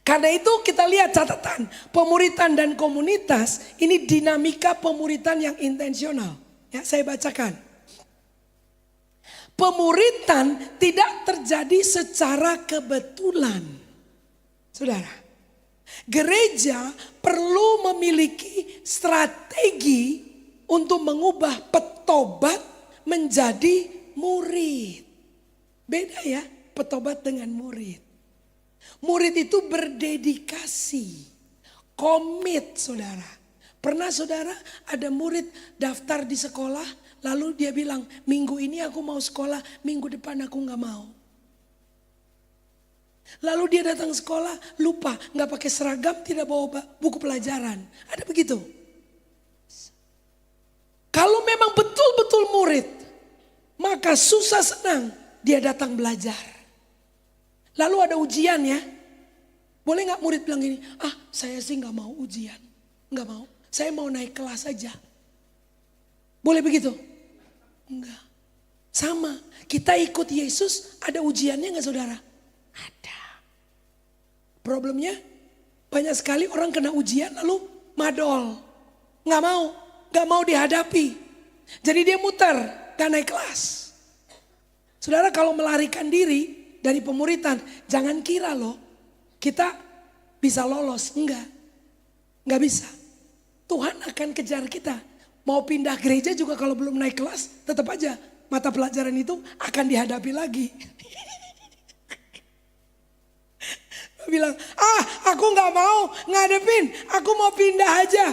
Karena itu kita lihat catatan pemuritan dan komunitas ini dinamika pemuritan yang intensional. Ya, saya bacakan. Pemuritan tidak terjadi secara kebetulan. Saudara, gereja perlu memiliki strategi untuk mengubah petobat menjadi murid. Beda ya, petobat dengan murid. Murid itu berdedikasi, komit saudara. Pernah saudara ada murid daftar di sekolah, lalu dia bilang minggu ini aku mau sekolah, minggu depan aku gak mau. Lalu dia datang sekolah lupa, gak pakai seragam, tidak bawa buku pelajaran. Ada begitu. Kalau memang betul-betul murid, maka susah senang dia datang belajar. Lalu ada ujian ya. Boleh gak murid bilang gini, saya sih gak mau ujian. Gak mau, saya mau naik kelas aja. Boleh begitu? Enggak. Sama, kita ikut Yesus ada ujiannya gak saudara? Ada. Problemnya banyak sekali orang kena ujian lalu madol. Gak mau dihadapi. Jadi dia muter, gak naik kelas. Saudara kalau melarikan diri dari pemuritan, jangan kira loh kita bisa lolos. Enggak bisa. Tuhan akan kejar kita. Mau pindah gereja juga kalau belum naik kelas, tetap aja mata pelajaran itu akan dihadapi lagi. Bilang, aku gak mau ngadepin, aku mau pindah aja.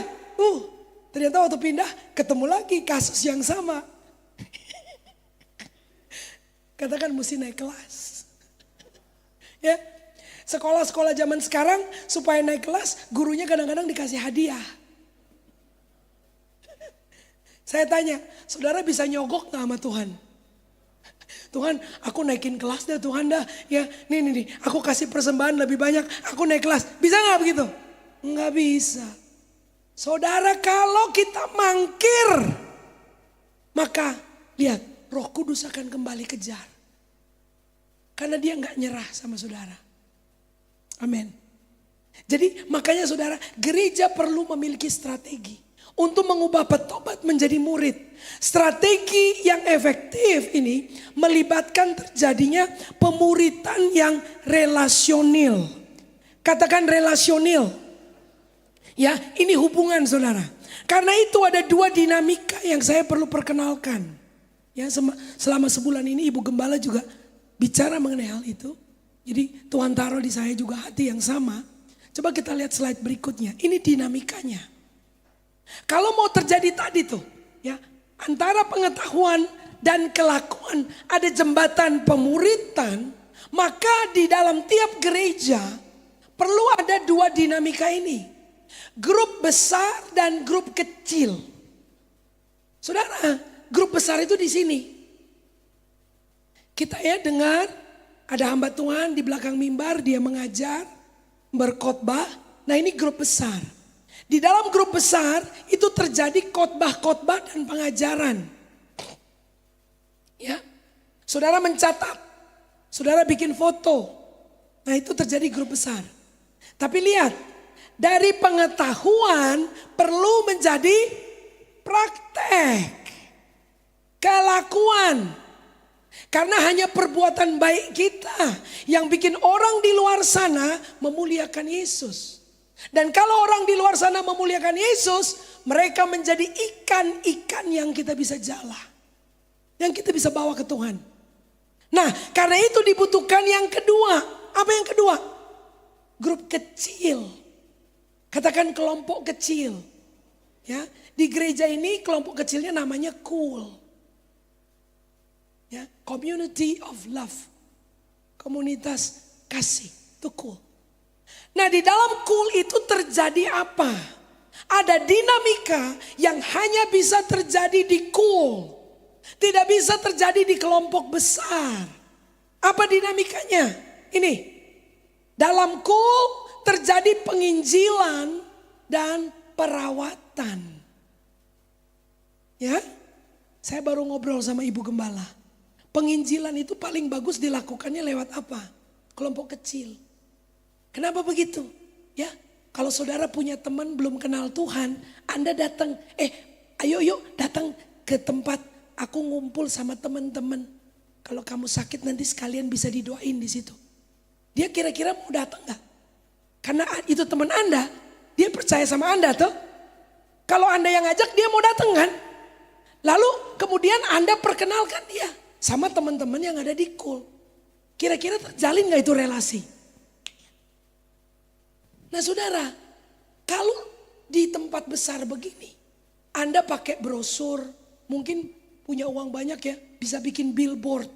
Ternyata waktu pindah ketemu lagi kasus yang sama. Katakan mesti naik kelas. Ya, sekolah-sekolah zaman sekarang supaya naik kelas gurunya kadang-kadang dikasih hadiah. Saya tanya, saudara bisa nyogok gak sama Tuhan? Tuhan, aku naikin kelas deh Tuhan dah. Ya, nih, aku kasih persembahan lebih banyak, aku naik kelas. Bisa gak begitu? Nggak bisa. Saudara kalau kita mangkir, maka lihat Roh Kudus akan kembali kejar. Karena dia gak nyerah sama saudara. Amin. Jadi makanya saudara, gereja perlu memiliki strategi untuk mengubah petobat menjadi murid. Strategi yang efektif ini melibatkan terjadinya pemuritan yang relasional. Katakan relasional. Ya, ini hubungan saudara. Karena itu ada dua dinamika yang saya perlu perkenalkan. Ya, selama sebulan ini Ibu Gembala juga bicara mengenai hal itu. Jadi Tuhan taruh di saya juga hati yang sama. Coba kita lihat slide berikutnya. Ini dinamikanya. Kalau mau terjadi tadi tuh, ya, antara pengetahuan dan kelakuan, ada jembatan pemuritan, maka di dalam tiap gereja perlu ada dua dinamika ini. Grup besar dan grup kecil. Saudara, grup besar itu di sini. Kita ya dengar ada hamba Tuhan di belakang mimbar, dia mengajar, berkhotbah. Nah ini grup besar. Di dalam grup besar itu terjadi khotbah-khotbah dan pengajaran. Ya, saudara mencatat, saudara bikin foto. Nah itu terjadi grup besar. Tapi lihat, dari pengetahuan perlu menjadi praktek, kelakuan. Karena hanya perbuatan baik kita yang bikin orang di luar sana memuliakan Yesus. Dan kalau orang di luar sana memuliakan Yesus, mereka menjadi ikan-ikan yang kita bisa jala. Yang kita bisa bawa ke Tuhan. Nah, karena itu dibutuhkan yang kedua. Apa yang kedua? Grup kecil. Katakan kelompok kecil. Ya, di gereja ini kelompok kecilnya namanya cool. Ya, community of love. Komunitas kasih. Itu cool. Nah, di dalam cool itu terjadi apa? Ada dinamika yang hanya bisa terjadi di cool. Tidak bisa terjadi di kelompok besar. Apa dinamikanya? Ini. Dalam cool terjadi penginjilan dan perawatan. Ya. Saya baru ngobrol sama Ibu Gembala. Penginjilan itu paling bagus dilakukannya lewat apa? Kelompok kecil. Kenapa begitu? Ya, kalau saudara punya teman belum kenal Tuhan, Anda datang, ayo yuk datang ke tempat aku ngumpul sama teman-teman. Kalau kamu sakit nanti sekalian bisa didoain di situ. Dia kira-kira mau datang nggak? Karena itu teman Anda, dia percaya sama Anda tuh. Kalau Anda yang ngajak dia mau datang kan? Lalu kemudian Anda perkenalkan dia sama teman-teman yang ada di cool. Kira-kira terjalin nggak itu relasi? Nah saudara, kalau di tempat besar begini, Anda pakai brosur, mungkin punya uang banyak ya, bisa bikin billboard.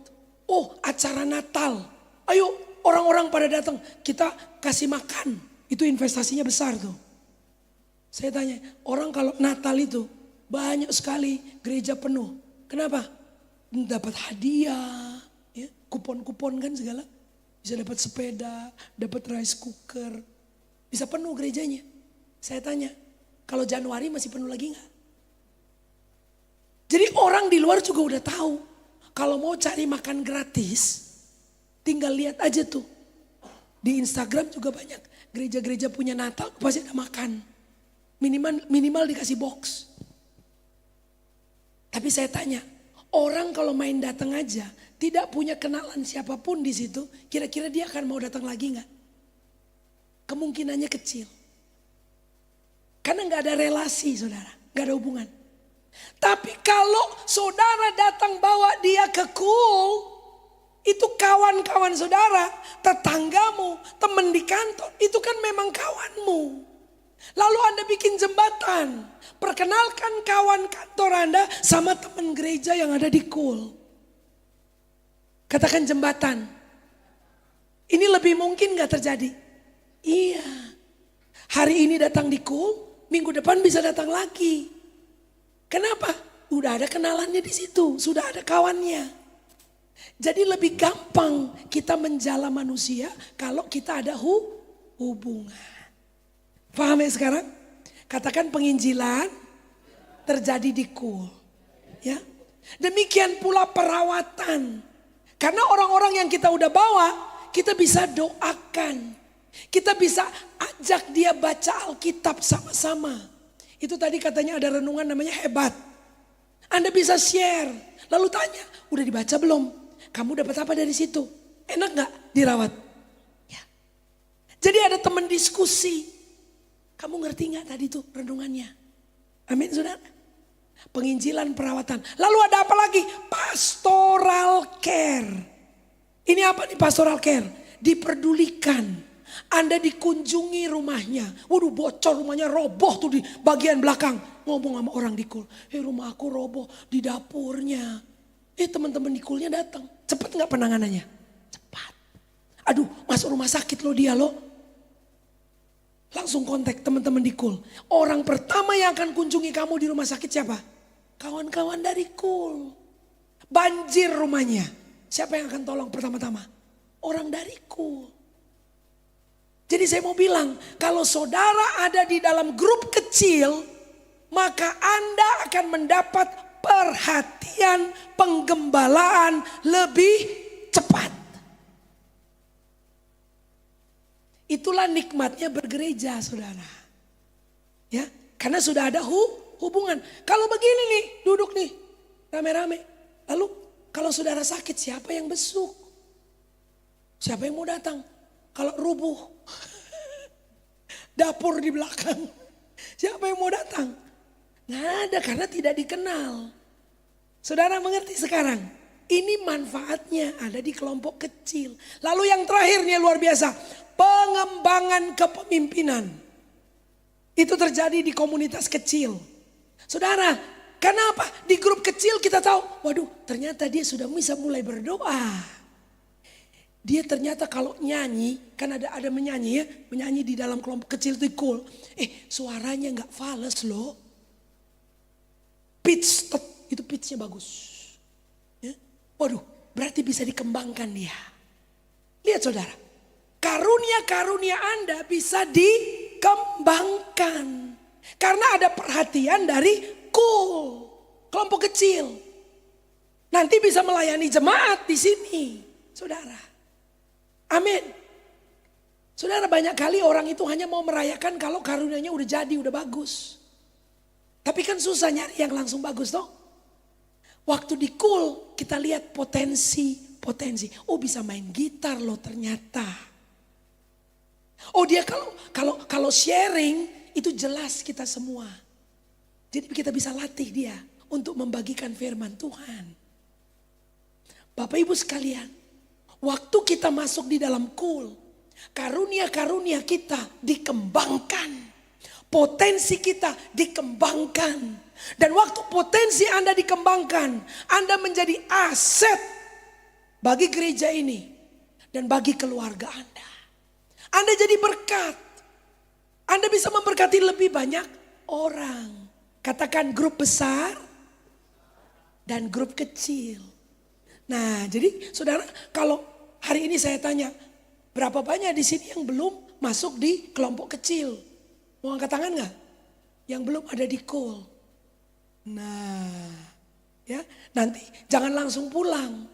Oh, acara Natal. Ayo orang-orang pada datang, kita kasih makan. Itu investasinya besar tuh. Saya tanya, orang kalau Natal itu banyak sekali gereja penuh. Kenapa? Dapat hadiah, ya, kupon-kupon kan segala. Bisa dapat sepeda, dapat rice cooker. Bisa penuh gerejanya. Saya tanya, kalau Januari masih penuh lagi nggak? Jadi orang di luar juga udah tahu. Kalau mau cari makan gratis, tinggal lihat aja tuh. Di Instagram juga banyak. Gereja-gereja punya Natal pasti ada makan. Minimal dikasih box. Tapi saya tanya, orang kalau main datang aja, tidak punya kenalan siapapun di situ, kira-kira dia akan mau datang lagi nggak? Kemungkinannya kecil. Karena nggak ada relasi saudara, nggak ada hubungan. Tapi kalau saudara datang bawa dia ke cool, itu kawan-kawan saudara, tetanggamu, teman di kantor, itu kan memang kawanmu. Lalu Anda bikin jembatan, perkenalkan kawan kantor Anda sama teman gereja yang ada di cool. Katakan jembatan. Ini lebih mungkin gak terjadi? Iya. Hari ini datang di cool, minggu depan bisa datang lagi. Kenapa? Udah ada kenalannya di situ, sudah ada kawannya. Jadi lebih gampang kita menjala manusia kalau kita ada hubungan. Paham ya sekarang? Katakan penginjilan terjadi di cool. Ya. Demikian pula perawatan. Karena orang-orang yang kita udah bawa, kita bisa doakan. Kita bisa ajak dia baca Alkitab sama-sama. Itu tadi katanya ada renungan namanya hebat. Anda bisa share. Lalu tanya, udah dibaca belum? Kamu dapat apa dari situ? Enak gak dirawat? Ya. Jadi ada teman diskusi. Kamu ngerti gak tadi tuh renungannya? Amin saudara. Penginjilan perawatan. Lalu ada apa lagi? Pastoral care. Ini apa nih pastoral care? Diperdulikan. Anda dikunjungi rumahnya. Waduh bocor rumahnya, roboh tuh di bagian belakang. Ngomong sama orang di cool. Rumah aku roboh di dapurnya. Teman-teman di Coolnya datang. Cepat nggak penanganannya? Cepat. Aduh, masuk rumah sakit loh dia loh. Langsung kontak teman-teman di Cool. Orang pertama yang akan kunjungi kamu di rumah sakit siapa? Kawan-kawan dari Cool. Banjir rumahnya. Siapa yang akan tolong pertama-tama? Orang dari Cool. Jadi saya mau bilang, kalau saudara ada di dalam grup kecil, maka Anda akan mendapat perhatian penggembalaan lebih cepat. Itulah nikmatnya bergereja, saudara. Ya, karena sudah ada hubungan. Kalau begini nih, duduk nih, rame-rame. Lalu kalau saudara sakit, siapa yang besuk? Siapa yang mau datang? Kalau rubuh, dapur di belakang, siapa yang mau datang? Nggak ada, karena tidak dikenal. Saudara mengerti sekarang? Ini manfaatnya ada di kelompok kecil. Lalu yang terakhirnya luar biasa, pengembangan kepemimpinan. Itu terjadi di komunitas kecil. Saudara, kenapa? Di grup kecil kita tahu, waduh ternyata dia sudah bisa mulai berdoa. Dia ternyata kalau nyanyi, kan ada menyanyi ya, menyanyi di dalam kelompok kecil itu cool. Suaranya nggak fals loh. Pitch, itu pitchnya bagus. Ya. Waduh, berarti bisa dikembangkan dia. Lihat saudara, karunia-karunia Anda bisa dikembangkan. Karena ada perhatian dari cool, kelompok kecil. Nanti bisa melayani jemaat di sini, saudara. Amin. Saudara, banyak kali orang itu hanya mau merayakan kalau karunianya udah jadi, udah bagus. Tapi kan susah nyari yang langsung bagus toh. Waktu di Cool kita lihat potensi. Oh bisa main gitar loh ternyata. Oh dia kalau sharing itu jelas kita semua. Jadi kita bisa latih dia untuk membagikan firman Tuhan. Bapak Ibu sekalian, waktu kita masuk di dalam Cool, karunia-karunia kita dikembangkan. Potensi kita dikembangkan. Dan waktu potensi Anda dikembangkan, Anda menjadi aset bagi gereja ini dan bagi keluarga Anda. Anda jadi berkat. Anda bisa memberkati lebih banyak orang. Katakan grup besar dan grup kecil. Nah, jadi saudara, kalau hari ini saya tanya, berapa banyak di sini yang belum masuk di kelompok kecil? Mau angkat tangan gak? Yang belum ada di Cool. Nah, ya nanti jangan langsung pulang.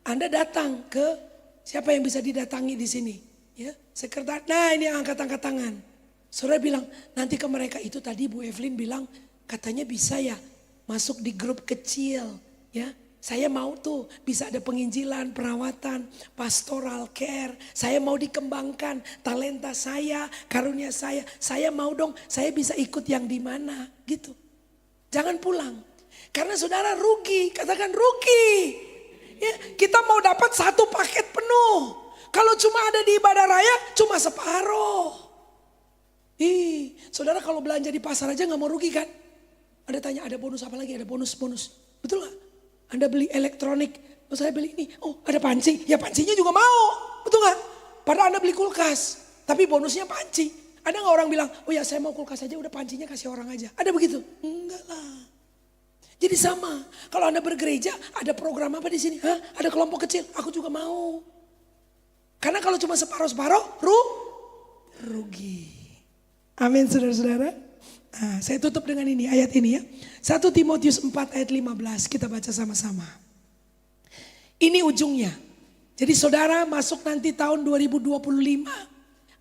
Anda datang ke siapa yang bisa didatangi di sini? Ya, sekretariat. Nah, ini yang angkat tangan. Saudara bilang, nanti ke mereka itu tadi Bu Evelyn bilang katanya bisa ya masuk di grup kecil, ya. Saya mau tuh bisa ada penginjilan, perawatan, pastoral care. Saya mau dikembangkan talenta saya, karunia saya. Saya mau dong, saya bisa ikut yang di mana gitu. Jangan pulang. Karena saudara rugi, katakan rugi. Ya, kita mau dapat satu paket penuh. Kalau cuma ada di ibadah raya cuma separuh. Saudara kalau belanja di pasar aja gak mau rugi kan? Anda tanya ada bonus apa lagi? Ada bonus. Betul gak? Anda beli elektronik, saya beli ini, oh ada panci, ya pancinya juga mau, betul gak? Padahal Anda beli kulkas, tapi bonusnya panci. Ada gak orang bilang, oh ya saya mau kulkas aja, udah pancinya kasih orang aja. Ada begitu? Enggak lah. Jadi sama, kalau Anda bergereja, ada program apa di sini? Ada kelompok kecil, aku juga mau. Karena kalau cuma separuh-separuh, rugi. Amin saudara-saudara. Nah, saya tutup dengan ini, ayat ini ya. 1 Timotius 4 ayat 15, kita baca sama-sama. Ini ujungnya. Jadi saudara masuk nanti tahun 2025,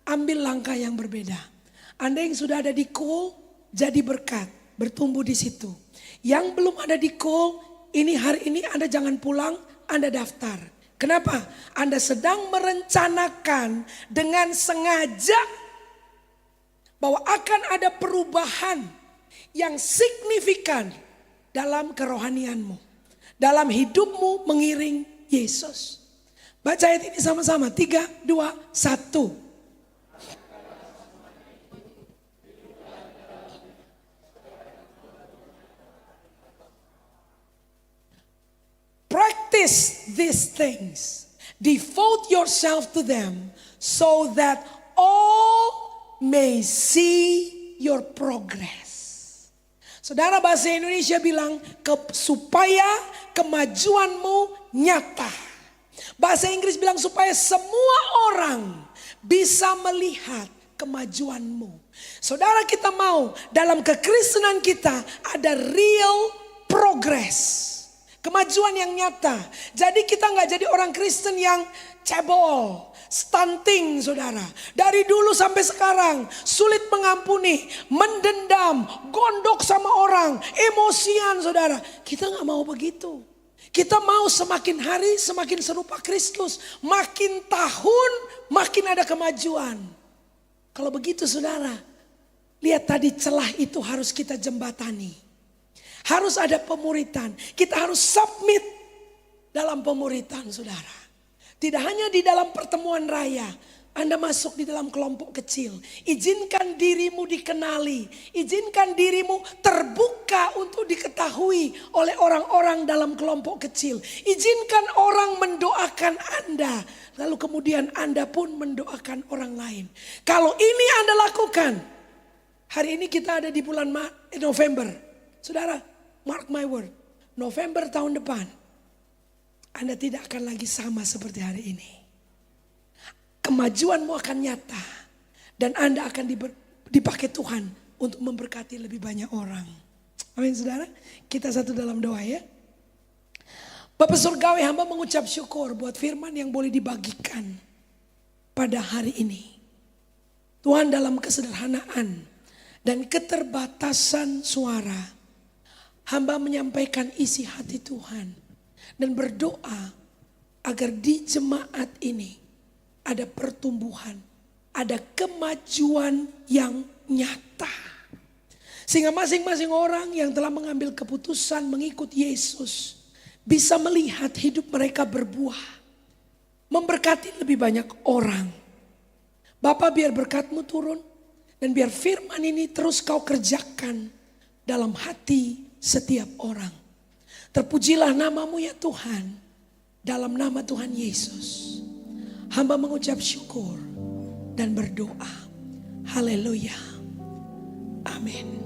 ambil langkah yang berbeda. Anda yang sudah ada di Cool, jadi berkat, bertumbuh di situ. Yang belum ada di Cool, ini hari ini Anda jangan pulang, Anda daftar. Kenapa? Anda sedang merencanakan dengan sengaja bahwa akan ada perubahan yang signifikan dalam kerohanianmu. Dalam hidupmu mengiring Yesus. Baca ayat ini sama-sama. 3, 2, 1. Notice these things. Devote yourself to them so that all may see your progress. Saudara, bahasa Indonesia bilang supaya kemajuanmu nyata. Bahasa Inggris bilang supaya semua orang bisa melihat kemajuanmu. Saudara, kita mau dalam kekristenan kita ada real progress. Kemajuan yang nyata. Jadi kita nggak jadi orang Kristen yang cebol, stunting, saudara. Dari dulu sampai sekarang sulit mengampuni, mendendam, gondok sama orang, emosian, saudara. Kita nggak mau begitu. Kita mau semakin hari semakin serupa Kristus, makin tahun makin ada kemajuan. Kalau begitu, saudara, lihat tadi celah itu harus kita jembatani. Harus ada pemuritan. Kita harus submit dalam pemuritan, saudara. Tidak hanya di dalam pertemuan raya. Anda masuk di dalam kelompok kecil. Izinkan dirimu dikenali. Izinkan dirimu terbuka untuk diketahui oleh orang-orang dalam kelompok kecil. Izinkan orang mendoakan Anda. Lalu kemudian Anda pun mendoakan orang lain. Kalau ini Anda lakukan. Hari ini kita ada di bulan November. Saudara, mark my word, November tahun depan, Anda tidak akan lagi sama seperti hari ini. Kemajuanmu akan nyata. Dan Anda akan dipakai Tuhan untuk memberkati lebih banyak orang. Amin, saudara. Kita satu dalam doa ya. Bapa Surgawi, hamba mengucap syukur buat firman yang boleh dibagikan pada hari ini. Tuhan, dalam kesederhanaan dan keterbatasan suara, hamba menyampaikan isi hati Tuhan dan berdoa agar di jemaat ini ada pertumbuhan, ada kemajuan yang nyata. Sehingga masing-masing orang yang telah mengambil keputusan mengikut Yesus bisa melihat hidup mereka berbuah, memberkati lebih banyak orang. Bapa, biar berkat-Mu turun dan biar firman ini terus Kau kerjakan dalam hati setiap orang. Terpujilah nama-Mu ya Tuhan. Dalam nama Tuhan Yesus, hamba mengucap syukur dan berdoa. Haleluya. Amin.